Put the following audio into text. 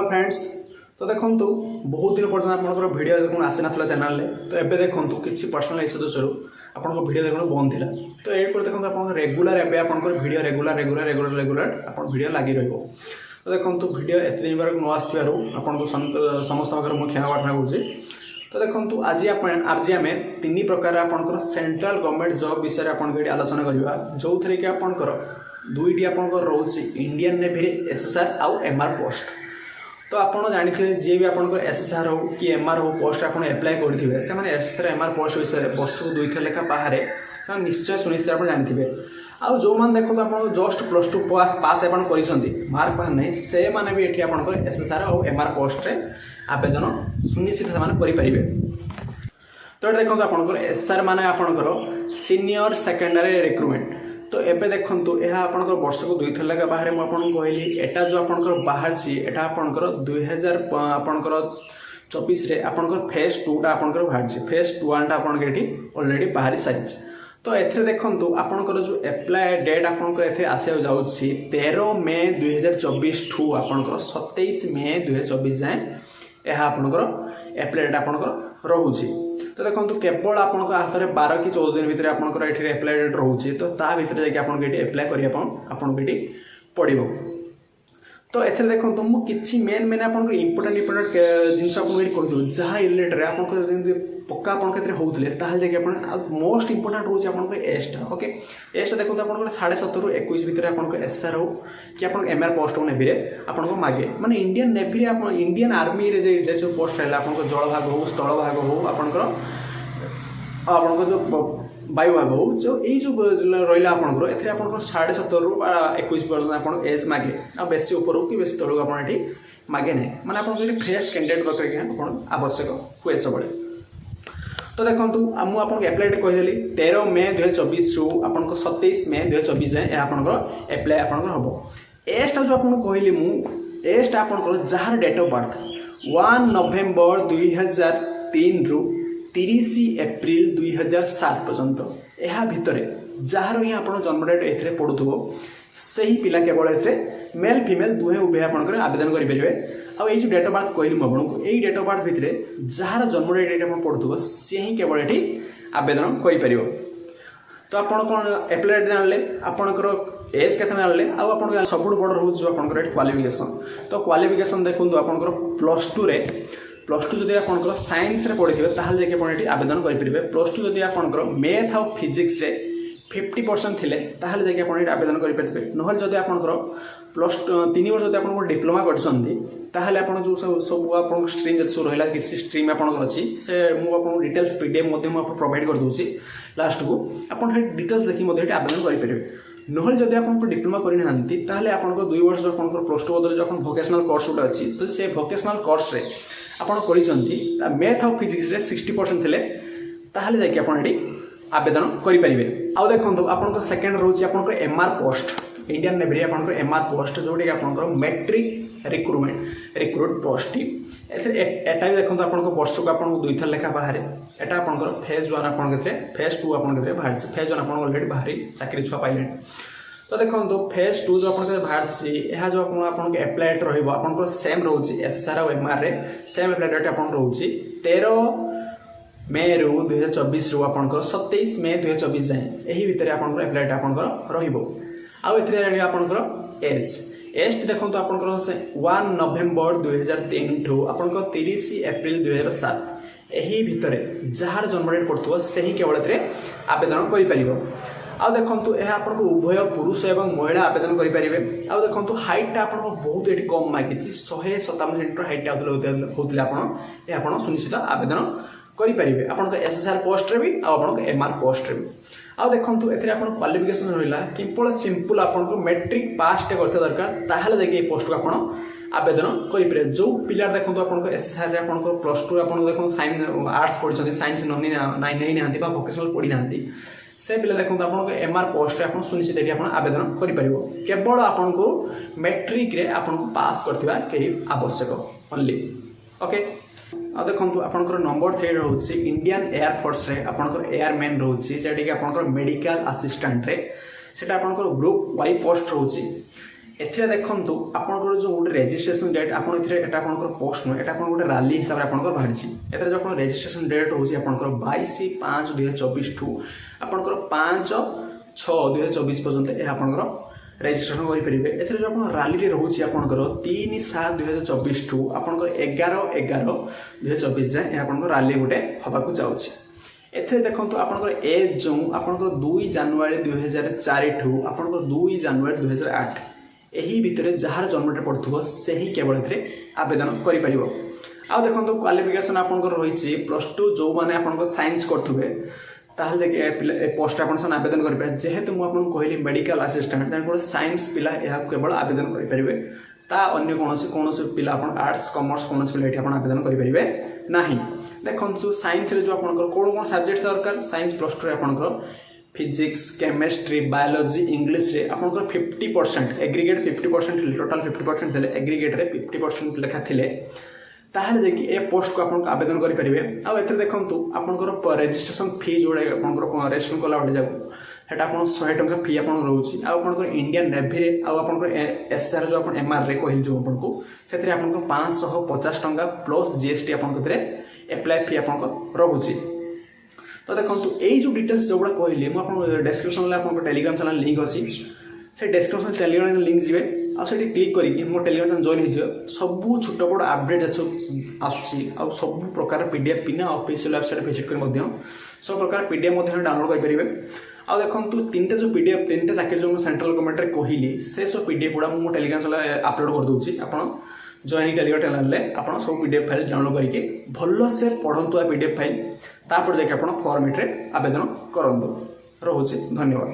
Friends तो देखो बहुत दिन पर्यटन आप भिडियो देखो आसी ना चैनल तो एबे देखो किसी पर्सनल इश्यू दोषरू आपन भिडियो देखो बंद था तो ये देखो आप रेगुलर एवं भिडियो रेगुलर आप भिडियो लगी रही तो देखो भिडियो एत दिन बार न आसवर आपको समस्त मुझे क्षमा प्रार्थना करुँचे तो देखो आज आम तीन प्रकार आपंकर सेंट्रल गवर्नमेंट जॉब विषय आपको आलोचना करवा जो थे कि आपंकर दुईटी आपंकर रोचे इंडियन नेवी एसएसआर आउ एमआर पोस्ट तो आपड़ जानी जी भी आपंकर एसएसआर हो कि एमआर हो पोस्ट आप एप्लाय करेंगे से एसएसआर एमआर पोस्ट विषय वर्ष को 2 थर लेखा बाहर से निश्चय सुनिश्चित आप जानते आउ जो मैंने देखो आप जस्ट +2 पास कर मार्क बाहर नहीं से मैंने भी ये आपंकर एसएसआर और एमआर पोस्ट आवेदन सुनिश्चित से तो ये देखो आपंकर एसआर माने आपंकर सीनियर सेकेंडरी रिक्रुटमेंट तो एबे देखंतु यह आपनकर वर्ष को 2 थर लगा बाहर मु आपन कहली एटा जो आपनकर बाहर छी एटा आपनकर 2000 आपनकर 24 रे आपनकर फेज 2 टा आपनकर बाहर छी फेज 1 टा आपनकर एठी ऑलरेडी बाहर साइज तो एथरे देखंतु आपनकर जो अप्लाई डेट आपनकर एथे आसे जाउ छी 13 मई 2024 ठू आपनकर 27 मई 2024 जाए यह आपनकर अप्लाई डेट आपनकर रहउची तो देखो केवल आप हाथ में 12 कि 14 दिन भितर आपंकर ये एप्लाय डेट रोचे तो ता भीतर जाके आपको एप्लाय करने पड़ो तो एथे देखो मुझे मेन मेन आप इंपोर्टाट जिनस आपको जहाँ रिलेटेड आप पक्का होते मोस्ट इंपोर्टाट रोचे आप एजटा ओके एजटा देखो आप 17.5 ରୁ 21 भितर आप एसएसआर हो कि आप एमआर पोस्ट नेवी आपको मागे माने इंडियन नेवी इंडियन आर्मी रे जो पोस्ट है आप जल भाग हो स्थल भाग हो आपको जो वायु भाग हो जो यही जो रहा आपंकर ए आप 17.5 ରୁ 21 पर्यटन आप एज मागे आ बेसी ऊपर कि बेसी तलू आप मागे ना मैंने आपको फ्रेश कैंडिडेट दरकार आवश्यक हुए सब तो देखो मुझे एप्लाय डेट कहीदेली 13 मई 2024 ରୁ आपको 27 मई 2024 जाए आपंकर एप्लाय आपंकर हम एजटा जो आपको कहली मुझे एजटा आपंकर जार डेट ऑफ बर्थ 1 नवेम्बर 2003 ରୁ 30 एप्रिल 2007 पर्यंत यह भितर जार ही आप जन्म डेट ए पड़ू से ही पिला केवल ए मेल फीमेल दुहे उभय आपंकर आवेदन करेंगे आउ जो डेट ऑफ बर्थ कहली आपको यही डेट ऑफ बर्थ भितर जार जन्म डेट ये पड़ू सी ही केवल ये आवेदन कर तो आप एप्लाय डेट जानले आपंकर एज के जानले आप सब बड़ रोज जो आप क्वालिफिकेशन तो क्वालिफिकेशन देखो आपंकर +2 रे +2 जदि आपंकर साइंस रे पढ़िथिबे ताहाले जाके आपण एठी आवेदन करि परिबे +2 जदि आपंकर मैथ और फिजिक्स रे 50% थिले ताहाले जाके आपण एठी आवेदन करि परिबे नहल जदि आपंकर +3 वर्ष जदि आपन डिप्लोमा करछन्ती ताहाले आपण जो सब आपन स्ट्रीम जदि रहला किछि स्ट्रीम आपन अछि से मु आपन डिटेल्स पीडीएफ मध्ये मु प्रोवाइड कर दोछि लास्ट को आपन हे डिटेल्स देखि मध्ये एठी आवेदन करि परिबे नहल जदि आपन डिप्लोमा करि नांती ताहाले आपन 2 वर्ष आपन +2 बदले जो आपन वोकेशनल कोर्स उटा अछि तो से वोकेशनल कोर्स रे आपन करिसंती मैथ और फिजिक्स रे 60% थिले ताहाले जाके आपन एठी आवेदन करि परिबे आ देखंतु आपन सेकंड रोज आपन एमआर पोस्ट इंडियन नेवी आपन एमआर पोस्ट जोडी आपन मैट्रिक रिक्रूट पोस्ट एटा भी देखंतु आपन वर्ष को आपन 2 थर लेखा बाहर एटा आपन फेज 1 आपन फेज 2 आपन बाहर फेज 1 आपन ऑलरेडी बाहर चाकरी छुआ पाइले तो देखो फेज 2 जो आपन बाहर यह जो आपन एप्लाय डेट रहिबो आपन सेम रोची एसआर और एमआर रे सेम एप्लाय डेट आपन रोची 13 मई 2024 ରୁ आपन 27 मई 2024 जाए यही भितर आपन एप्लाय डेट आपन रहिबो आ एथरे जानि आपन एज देखो आपन 1 नवेम्बर 2003 ठू आपन 30 एप्रिल 2007 यही भितर जार जन्म डेट पड़थो से ही केवल एथरे आवेदन करि परिबो आ देखो यह आप उभय पुरुष एवं महिला आवेदन करेंगे आ देखो हाइटा आप बहुत ये कम मांगी 157 सेंटीमीटर हाइट होते आप सुनिश्चित आवेदन करेंगे आप एसएसआर पोस्ट रे भी आप एमआर पोस्ट रे भी आ देखो ये क्वालिफिकेशन रहा केवल सिंपल आप मैट्रिक पास करते दरकार ताहले जाके पोस्ट को आप आवेदन करेंगे जो पिला देखो आप एसएसआर रे आप +2 आप देखो साइंस आर्ट्स पढ़ी साइंस नहीं ना वोकेशनल पढ़ी ना से पिला देखो आप एमआर पोस्ट आप सुनिश्चित आप आवेदन करें केवल आपको मैट्रिक रे आपको पास करथिबा कहीं आवश्यक ओनली ओके आ देखो आपंकर नंबर 3 रोचे इंडियन एयरफोर्स रे आपंकर एयरमैन रोचे जेटा कि आपंकर मेडिकल असिस्टेंट रे सेटा आपंकर ग्रुप वाई पोस्ट रोचे एथिरे देखंतु आपनकर जो गोटे रेजिस्ट्रेशन डेट आपन एथिरे एटा आपनकर पोस्ट नो एटा आपन गोटे रैली हिसाब रे आपनकर बाहरिछि एथिरे जो आपन रेजिस्ट्रेशन डेट होछि आपनकर 22/5/2024 ठू आपनकर 5/6/2024 पर्यंत ए आपनकर रेजिस्ट्रेशन करि परिबे एथिरे जो आपन रैली रे रहउछि आपनकर 3/7/2024 ठू आपनकर 11/11/2024 जाय ए आपनकर रैली गोटे हबा को जाउछि एथे देखंतु आपनकर एज जो आपनकर 2 जनवरी 2004 ठू आपनकर 2 जनवरी 2008 एही भितरे जहार जन्मटे पड़थुबो सेही केवल एथरे आवेदन करि परिबो आ देखंतु क्वालिफिकेशन आपनकर रहिछि +2 जो माने आपनकर साइंस करथुबे ताहले जे पोस्ट आपन सन आवेदन करि पाए जेहेतु मु आपन कहली मेडिकल असिस्टेंट तानकर साइंस पिला एहा केवल आवेदन करि परिबे ता अन्य कोनोसी पिला आपन आर्ट्स कॉमर्स कोनोसी पिला एठी आपन आवेदन करि परिबे नाही देखंतु साइंस रे जो आपनकर कोन सब्जेक्ट दरकार साइंस +2 रे आपनकर फिजिक्स केमिस्ट्री बायोलॉजी इंग्लिश रे आपनकर 50% एग्रीगेट 50% टोटल 50% देले एग्रीगेट रे 50% लेखा थिले ताहले जे कि ए पोस्ट को आपन आवेदन करि परिबे आ एथे देखंतु आपनकर रजिस्ट्रेशन फी जोडे आपनकर रजिस्ट्रेशन कला बडे जाउ हेटा आपन 100 टका फी आपन रहउची आ आपनकर इंडियन नेवी रे आ आपनकर एसआर जो आपन एमआर रे कहिल जो आपन को सेथरे आपनकर 550 टका प्लस जीएसटी आपनकर तरे अप्लाई फी आपनकर रहउची तो देखंतु एई जो डिटेल्स जोबडा कहली मु आपन डिस्क्रिप्शन ले आपन टेलीग्राम चैनल लिंक अछि से डिस्क्रिप्शन टेलीग्राम लिंक जिवे आ सेठी क्लिक करी कि मो टेलीग्राम चैनल जॉइन हिजो सब छोट बड़ अपडेट आसुची आ सब प्रकार पीडीएफ बिना ऑफिशियल वेबसाइट विजिट कर मध्य सब प्रकार पीडीएफ मध्य डाउनलोड कर परिबे आ देखंतु तीनटा जो पीडीएफ तीनटा चाकरी जो सेंट्रल गवर्नमेंट रे कहली से सब पीडीएफ गुडा मो टेलीग्राम चैनल अपलोड कर दोची आपन जॉइन टेलीग्राम चैनल ले आपन सब पीडीएफ फाइल डाउनलोड करके भलो से पढंतु आ पीडीएफ फाइल तापर जाके आपन फॉर्मेट रे आवेदन करंतु रहउची धन्यवाद।